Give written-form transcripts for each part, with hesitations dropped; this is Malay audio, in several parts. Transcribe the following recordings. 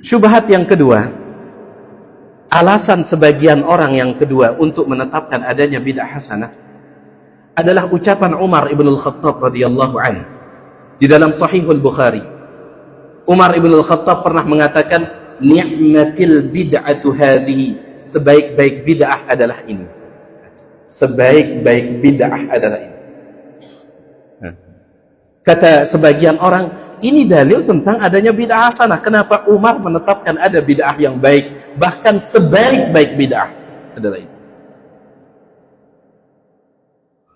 Syubhat yang kedua, alasan sebagian orang yang kedua untuk menetapkan adanya bid'ah hasanah adalah ucapan Umar ibn al-Khattab radhiyallahu anhu di dalam Sahihul Bukhari. Umar ibn al-Khattab pernah mengatakan, ni'matil bid'atu hadhihi, sebaik-baik bid'ah adalah ini. Sebaik-baik bid'ah adalah ini. Kata sebagian orang, ini dalil tentang adanya bid'ah hasanah. Kenapa Umar menetapkan ada bid'ah yang baik, bahkan sebaik-baik bid'ah adalah ini?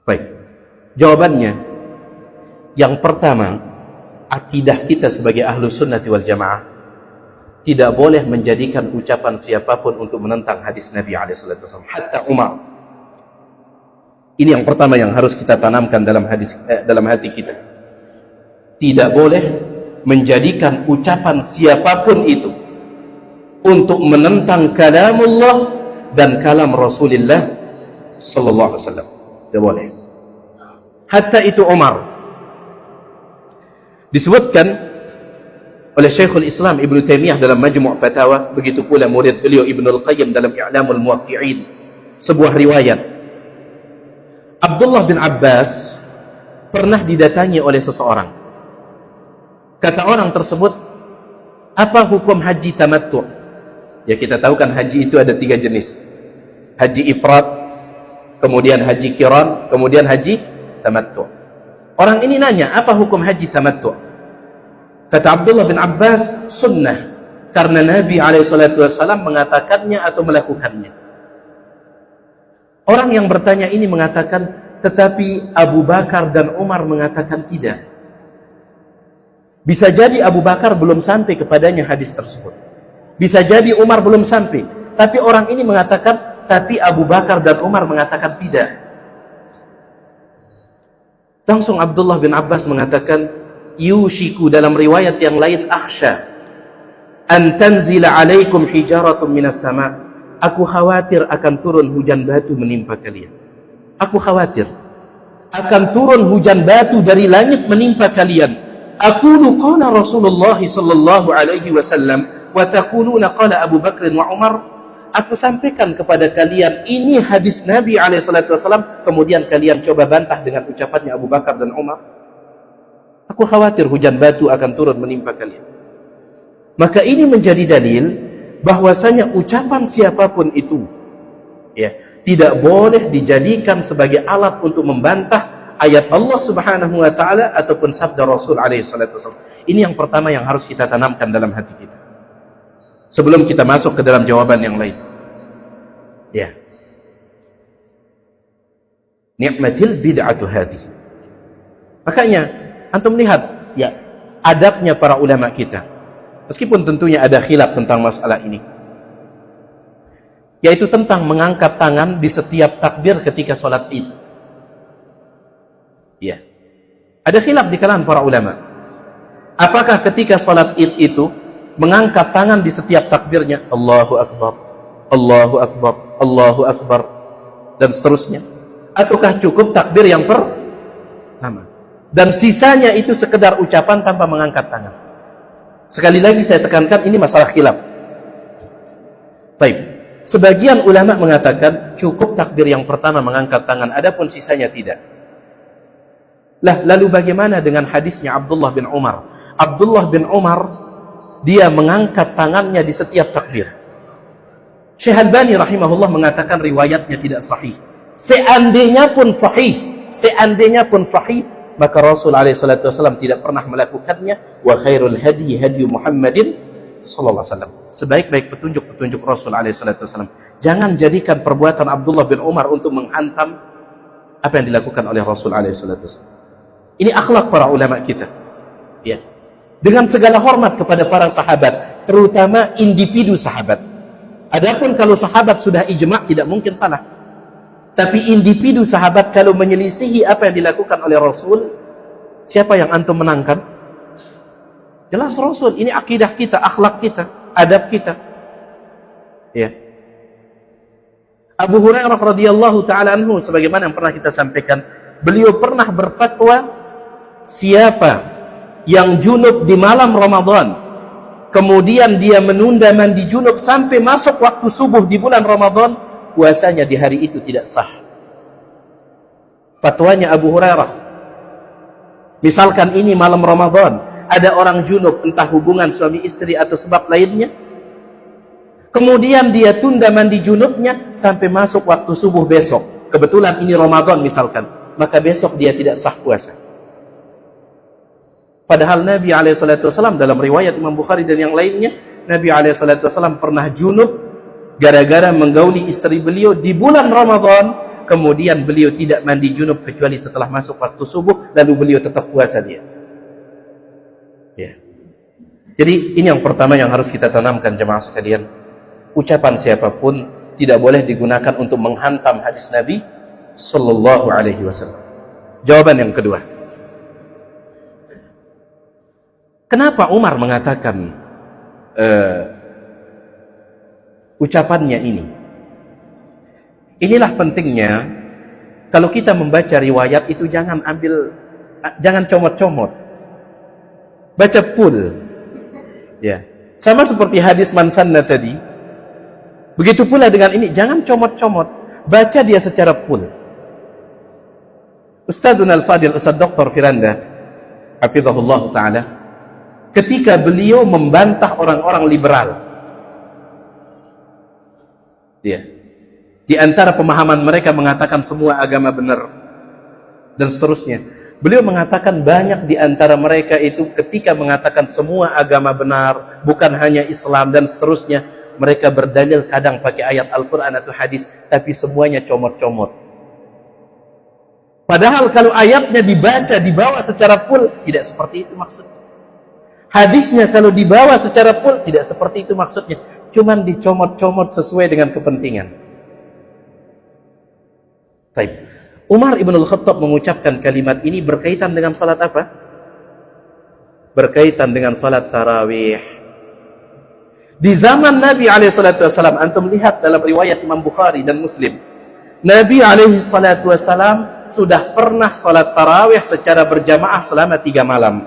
Baik. Jawabannya, yang pertama, akidah kita sebagai ahlu sunnati wal jamaah tidak boleh menjadikan ucapan siapapun untuk menentang hadis Nabi SAW, hatta Umar. Ini yang pertama yang harus kita tanamkan dalam hati kita. Tidak boleh menjadikan ucapan siapapun itu untuk menentang kalamullah dan kalam Rasulullah sallallahu alaihi wasallam. Tidak boleh. Hatta itu Umar. Disebutkan oleh Syekhul Islam Ibnu Taimiyah dalam Majmu' Fatawa, begitu pula murid beliau Ibnu Al-Qayyim dalam I'lamul Muwaqqi'in, sebuah riwayat. Abdullah bin Abbas pernah didatangi oleh seseorang. Kata orang tersebut, apa hukum haji tamattu'? Ya, kita tahu kan haji itu ada 3 jenis. Haji ifrad, kemudian haji qiran, kemudian haji tamattu'. Orang ini nanya, apa hukum haji tamattu'? Kata Abdullah bin Abbas, sunnah, karena Nabi SAW mengatakannya atau melakukannya. Orang yang bertanya ini mengatakan, tetapi Abu Bakar dan Umar mengatakan tidak. Bisa jadi Abu Bakar belum sampai kepadanya hadis tersebut. Bisa jadi Umar belum sampai. Tapi orang ini mengatakan, tapi Abu Bakar dan Umar mengatakan tidak. Langsung Abdullah bin Abbas mengatakan, yushiku, dalam riwayat yang lain, akhsha an tanzila alaikum hijaratun minas sama. Aku khawatir akan turun hujan batu menimpa kalian. Aku khawatir akan turun hujan batu dari langit menimpa kalian. Aqulu qala Rasulullah sallallahu alaihi wasallam wa taquluna qala Abu Bakr wa Umar. Aku sampaikan kepada kalian ini hadis Nabi alaihi salatu wasallam, kemudian kalian coba bantah dengan ucapannya Abu Bakar dan Umar. Aku khawatir hujan batu akan turun menimpa kalian. Maka ini menjadi dalil bahwasanya ucapan siapapun itu, ya, tidak boleh dijadikan sebagai alat untuk membantah ayat Allah Subhanahu wa taala ataupun sabda Rasul alaihi salatu wasallam. Ini yang pertama yang harus kita tanamkan dalam hati kita. Sebelum kita masuk ke dalam jawaban yang lain. Ya. Ni'matil bid'atu hadhihi. Makanya antum lihat, ya, adabnya para ulama kita. Meskipun tentunya ada khilaf tentang masalah ini. Yaitu tentang mengangkat tangan di setiap takbir ketika salat Id. Ya. Ada khilaf di kalangan para ulama. Apakah ketika salat Id itu mengangkat tangan di setiap takbirnya Allahu Akbar, Allahu Akbar, Allahu Akbar, dan seterusnya, ataukah cukup takbir yang pertama dan sisanya itu sekedar ucapan tanpa mengangkat tangan? Sekali lagi saya tekankan, ini masalah khilaf. Baik. Sebagian ulama mengatakan cukup takbir yang pertama mengangkat tangan, adapun sisanya tidak. Lah, lalu bagaimana dengan hadisnya Abdullah bin Umar? Abdullah bin Umar, dia mengangkat tangannya di setiap takbir. Syekh Albani rahimahullah mengatakan riwayatnya tidak sahih. Seandainya pun sahih, maka Rasul alaihi salatu wasallam tidak pernah melakukannya. Wa khairul hadi hadi Muhammadin sallallahu alaihi wasallam. Sebaik-baik petunjuk Rasul alaihi salatu wasallam. Jangan jadikan perbuatan Abdullah bin Umar untuk menghantam apa yang dilakukan oleh Rasul alaihi salatu wasallam. Ini akhlak para ulama kita. Ya. Dengan segala hormat kepada para sahabat, terutama individu sahabat. Adapun kalau sahabat sudah ijma' tidak mungkin salah. Tapi individu sahabat kalau menyelisihi apa yang dilakukan oleh Rasul, siapa yang antum menangkan? Jelas Rasul. Ini akidah kita, akhlak kita, adab kita. Ya. Abu Hurairah radhiyallahu taala anhu, sebagaimana yang pernah kita sampaikan, beliau pernah berfatwa, siapa yang junub di malam Ramadan kemudian dia menunda mandi junub sampai masuk waktu subuh di bulan Ramadan, puasanya di hari itu tidak sah. Fatwanya Abu Hurairah. Misalkan ini malam Ramadan, ada orang junub, entah hubungan suami istri atau sebab lainnya, kemudian dia tunda mandi junubnya sampai masuk waktu subuh besok. Kebetulan ini Ramadan misalkan, maka besok dia tidak sah puasa. Padahal Nabi SAW dalam riwayat Imam Bukhari dan yang lainnya, Nabi SAW pernah junub gara-gara menggauli istri beliau di bulan Ramadan, kemudian beliau tidak mandi junub kecuali setelah masuk waktu subuh, lalu beliau tetap puasa dia. Ya. Jadi ini yang pertama yang harus kita tanamkan jemaah sekalian. Ucapan siapapun tidak boleh digunakan untuk menghantam hadis Nabi sallallahu alaihi wasallam. Jawaban yang kedua. Kenapa Umar mengatakan ucapannya ini? Inilah pentingnya kalau kita membaca riwayat itu jangan comot-comot. Baca full. Ya. Sama seperti hadis man sanna tadi. Begitu pula dengan ini, jangan comot-comot. Baca dia secara full. Ustadzuna Al-Fadil, Ustadz Dr. Firanda, hafizahullah ta'ala, ketika beliau membantah orang-orang liberal. Ya. Di antara pemahaman mereka mengatakan semua agama benar. Dan seterusnya. Beliau mengatakan banyak di antara mereka itu ketika mengatakan semua agama benar, bukan hanya Islam dan seterusnya, mereka berdalil kadang pakai ayat Al-Quran atau hadis, tapi semuanya comot-comot. Padahal kalau ayatnya dibawa secara full, tidak seperti itu maksudnya. Hadisnya kalau dibawa secara full, tidak seperti itu maksudnya. Cuman dicomot-comot sesuai dengan kepentingan. Baik. Umar ibn al-Khattab mengucapkan kalimat ini berkaitan dengan salat apa? Berkaitan dengan salat tarawih. Di zaman Nabi SAW, antum lihat dalam riwayat Imam Bukhari dan Muslim, Nabi SAW sudah pernah salat tarawih secara berjamaah selama 3 malam.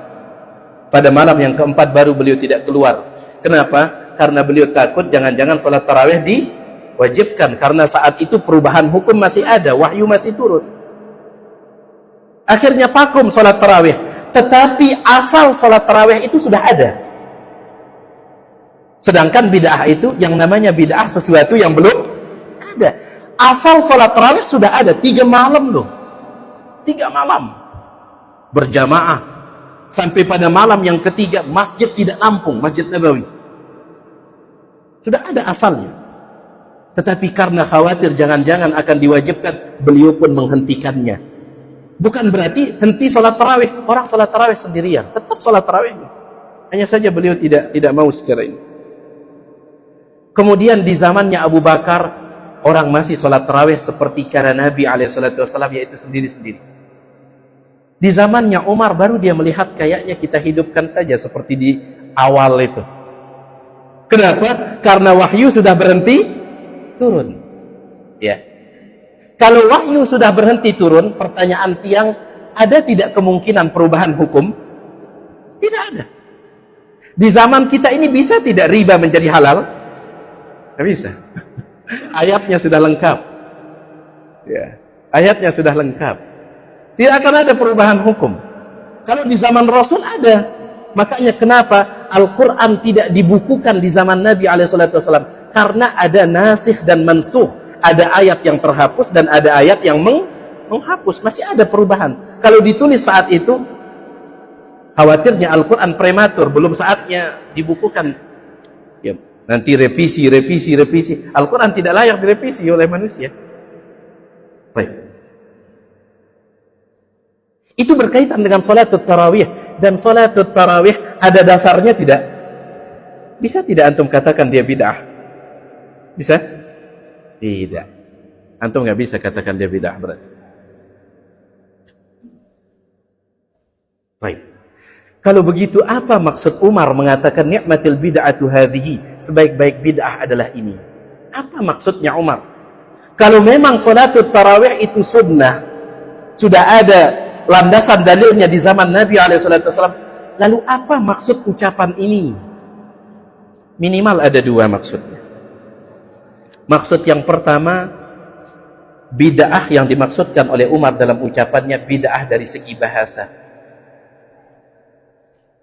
Pada malam yang keempat baru beliau tidak keluar. Kenapa? Karena beliau takut jangan-jangan salat tarawih diwajibkan, karena saat itu perubahan hukum masih ada, wahyu masih turun. Akhirnya vakum salat tarawih, tetapi asal salat tarawih itu sudah ada. Sedangkan bid'ah itu yang namanya bid'ah sesuatu yang belum ada. Asal salat tarawih sudah ada 3 malam loh. 3 malam berjamaah sampai pada malam yang ketiga masjid tidak lampung, Masjid Nabawi. Sudah ada asalnya. Tetapi karena khawatir jangan-jangan akan diwajibkan, beliau pun menghentikannya. Bukan berarti henti sholat tarawih. Orang sholat tarawih sendirian, tetap sholat tarawih. Hanya saja beliau tidak mau secara ini. Kemudian di zamannya Abu Bakar, orang masih sholat tarawih seperti cara Nabi SAW, yaitu sendiri-sendiri. Di zamannya Umar baru dia melihat kayaknya kita hidupkan saja seperti di awal itu. Kenapa? Karena wahyu sudah berhenti turun. Ya. Kalau wahyu sudah berhenti turun, pertanyaan tiang, ada tidak kemungkinan perubahan hukum? Tidak ada. Di zaman kita ini bisa tidak riba menjadi halal? Tidak bisa. Ayatnya sudah lengkap. Ya. Ayatnya sudah lengkap. Tidak akan ada perubahan hukum. Kalau di zaman Rasul ada. Makanya kenapa Al-Quran tidak dibukukan di zaman Nabi SAW? Karena ada nasikh dan mansukh. Ada ayat yang terhapus dan ada ayat yang menghapus. Masih ada perubahan. Kalau ditulis saat itu, khawatirnya Al-Quran prematur, belum saatnya dibukukan. Ya, nanti revisi. Al-Quran tidak layak direvisi oleh manusia. Baik. Itu berkaitan dengan sholatul tarawih. Dan sholatul tarawih ada dasarnya tidak? Bisa tidak antum katakan dia bid'ah? Bisa? Tidak. Antum nggak bisa katakan dia bid'ah berarti. Baik. Kalau begitu apa maksud Umar mengatakan ni'matil bid'atu hadhihi, sebaik-baik bid'ah adalah ini? Apa maksudnya Umar? Kalau memang sholatul tarawih itu sunnah, sudah ada landasan dalilnya di zaman Nabi SAW, lalu apa maksud ucapan ini? Minimal ada dua maksudnya. Maksud yang pertama, bid'ah yang dimaksudkan oleh Umar dalam ucapannya bid'ah dari segi bahasa,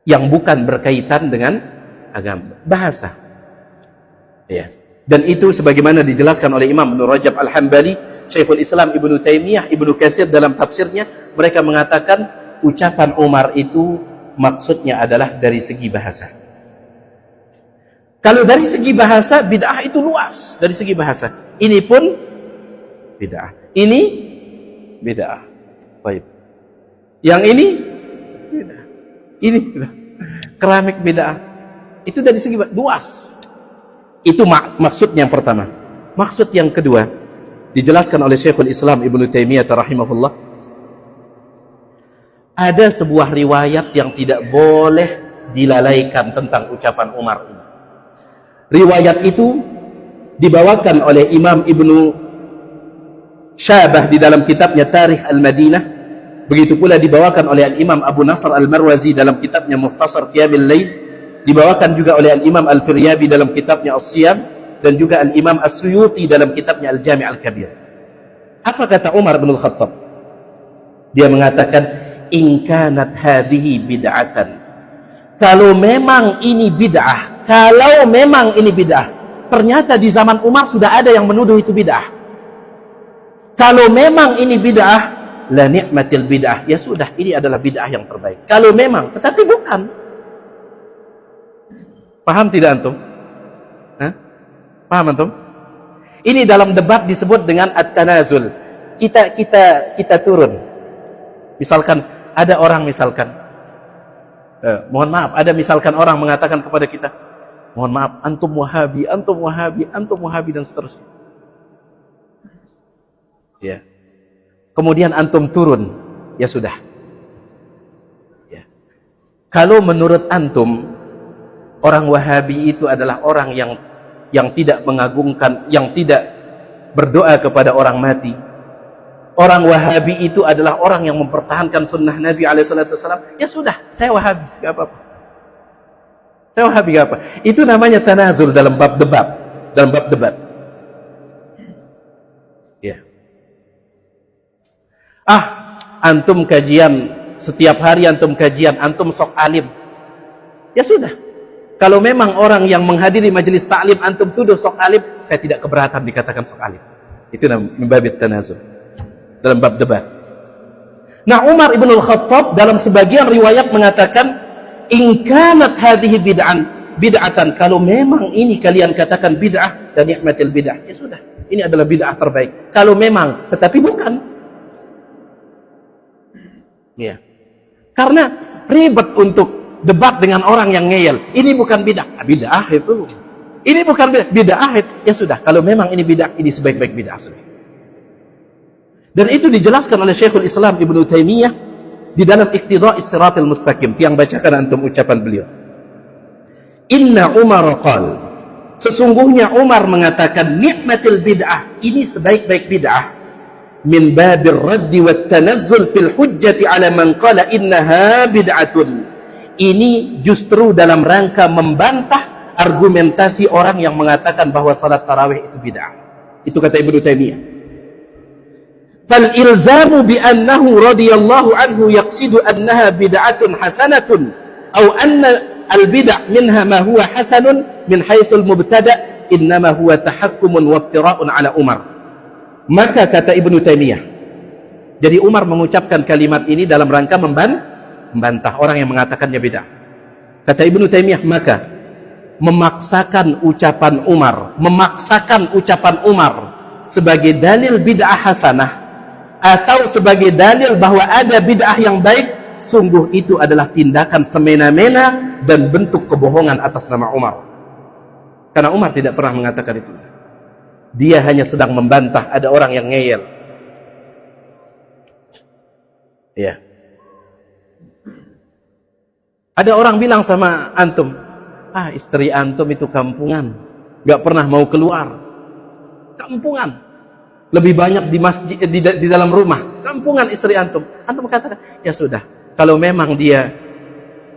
yang bukan berkaitan dengan agama, bahasa. Ya. Dan itu sebagaimana dijelaskan oleh Imam Ibnu Rajab Al-Hambali, Syekhul Islam Ibnu Taimiyah, Ibnu Katsir dalam tafsirnya, mereka mengatakan ucapan Umar itu maksudnya adalah dari segi bahasa. Kalau dari segi bahasa, bid'ah itu luas dari segi bahasa. Ini pun bid'ah. Ini bid'ah. Baik. Yang ini bid'ah. Ini bid'ah. Keramik bid'ah. Itu dari segi luas. Itu maksudnya yang pertama. Maksud yang kedua dijelaskan oleh Syekhul Islam Ibnu Taimiyah rahimahullah. Ada sebuah riwayat yang tidak boleh dilalaikan tentang ucapan Umar ini. Riwayat itu dibawakan oleh Imam Ibnu Syabah di dalam kitabnya Tarikh Al-Madinah. Begitu pula dibawakan oleh Imam Abu Nasr Al-Marwazi dalam kitabnya Mukhtasar Qiyamul Lail. Dibawakan juga oleh Imam Al-Firyabi dalam kitabnya As-Siyam, dan juga Imam As-Suyuti dalam kitabnya Al-Jami' Al-Kabir. Apa kata Umar bin Al-Khattab? Dia mengatakan, in kanat hadhihi bid'atan. Kalau memang ini bid'ah, ternyata di zaman Umar sudah ada yang menuduh itu bid'ah. Kalau memang ini bid'ah, la ni'matil bid'ah. Ya sudah, ini adalah bid'ah yang terbaik. Kalau memang, tetapi bukan. Paham tidak antum? Hah? Paham antum? Ini dalam debat disebut dengan at-tanazul. Kita turun. Misalkan ada orang mohon maaf, ada misalkan orang mengatakan kepada kita, mohon maaf, antum Wahabi, dan seterusnya. Ya. Kemudian antum turun, ya sudah. Ya. Kalau menurut antum, orang Wahabi itu adalah orang yang tidak mengagungkan, yang tidak berdoa kepada orang mati. Orang Wahabi itu adalah orang yang mempertahankan sunnah Nabi SAW. Ya sudah, saya Wahabi, gak apa-apa. Saya Wahabi, gak apa. Itu namanya tanazul dalam bab debat. Ya. Antum kajian, setiap hari antum kajian, antum sok alim. Ya sudah. Kalau memang orang yang menghadiri majelis ta'lim antum tuduh sok alim, saya tidak keberatan dikatakan sok alim. Itu namanya babit tanazul dalam bab debat. Nah, Umar ibn al-Khattab dalam sebagian riwayat mengatakan, in kanat hadhihi bid'atan, kalau memang ini kalian katakan bid'ah, dan nikmatil bid'ah, ya sudah, ini adalah bid'ah terbaik. Kalau memang, tetapi bukan. Ya. Karena ribet untuk debat dengan orang yang ngeyel. Ini bukan bid'ah, bid'ah itu. Ini bukan bid'ah itu. Ya sudah, kalau memang ini bid'ah, ini sebaik-baik bid'ah sudah. Dan itu dijelaskan oleh Syekhul Islam Ibnu Taimiyah di dalam Iqtida'is Siratal Mustaqim. Yang bacakan antum ucapan beliau. Inna Umar qal, sesungguhnya Umar mengatakan, nikmatil bid'ah, ini sebaik-baik bid'ah, min babir raddi wat tanazzul fil hujjati ala man qala innaha bid'atun. Ini justru dalam rangka membantah argumentasi orang yang mengatakan bahwa salat tarawih itu bid'ah. Itu kata Ibnu Taimiyah. Fal ilzamu bi annahu radhiyallahu anhu yaqsidu annaha bid'atun hasanatun aw anna al bid'ah minha ma huwa hasanun min haitsu al mubtada' innama huwa tahakkumun wa iftira'un ala Umar. Maka kata Ibnu Taimiyah, jadi Umar mengucapkan kalimat ini dalam rangka membantah orang yang mengatakannya bid'ah. Kata Ibnu Taimiyah, maka memaksakan ucapan Umar sebagai dalil bid'ah hasanah atau sebagai dalil bahwa ada bid'ah yang baik, sungguh itu adalah tindakan semena-mena dan bentuk kebohongan atas nama Umar. Karena Umar tidak pernah mengatakan itu. Dia hanya sedang membantah ada orang yang ngeyel. Ya. Ada orang bilang sama antum, istri antum itu kampungan, gak pernah mau keluar. Kampungan. Lebih banyak di masjid, di dalam rumah. Kampungan istri antum. Antum katakan, ya sudah, kalau memang dia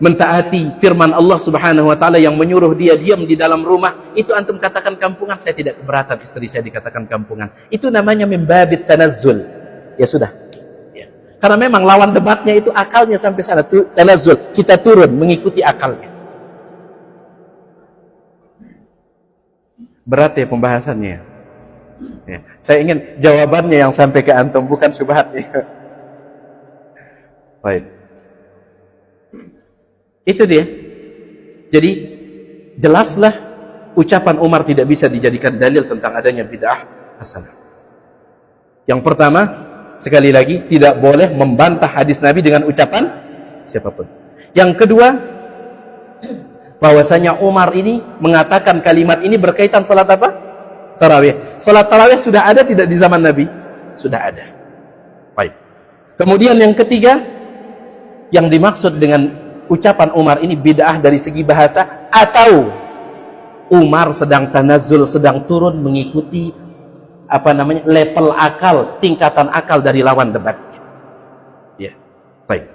mentaati firman Allah Subhanahu wa taala yang menyuruh dia diam di dalam rumah, itu antum katakan kampungan, saya tidak keberatan istri saya dikatakan kampungan. Itu namanya mimbabit tanazzul. Ya sudah. Ya. Karena memang lawan debatnya itu akalnya sampai sana, tanazzul, kita turun mengikuti akalnya. Berat ya pembahasannya. Ya. Saya ingin jawabannya yang sampai ke antum, bukan syubhatnya. Baik. Itu dia. Jadi jelaslah ucapan Umar tidak bisa dijadikan dalil tentang adanya bid'ah hasanah. Yang pertama, sekali lagi, tidak boleh membantah hadis Nabi dengan ucapan siapapun. Yang kedua, bahwasanya Umar ini mengatakan kalimat ini berkaitan salat apa? Tarawih. Salat tarawih sudah ada tidak di zaman Nabi? Sudah ada. Baik. Kemudian yang ketiga, yang dimaksud dengan ucapan Umar ini bid'ah dari segi bahasa, atau Umar sedang tanazzul, sedang turun mengikuti level akal, tingkatan akal dari lawan debat. Ya, baik.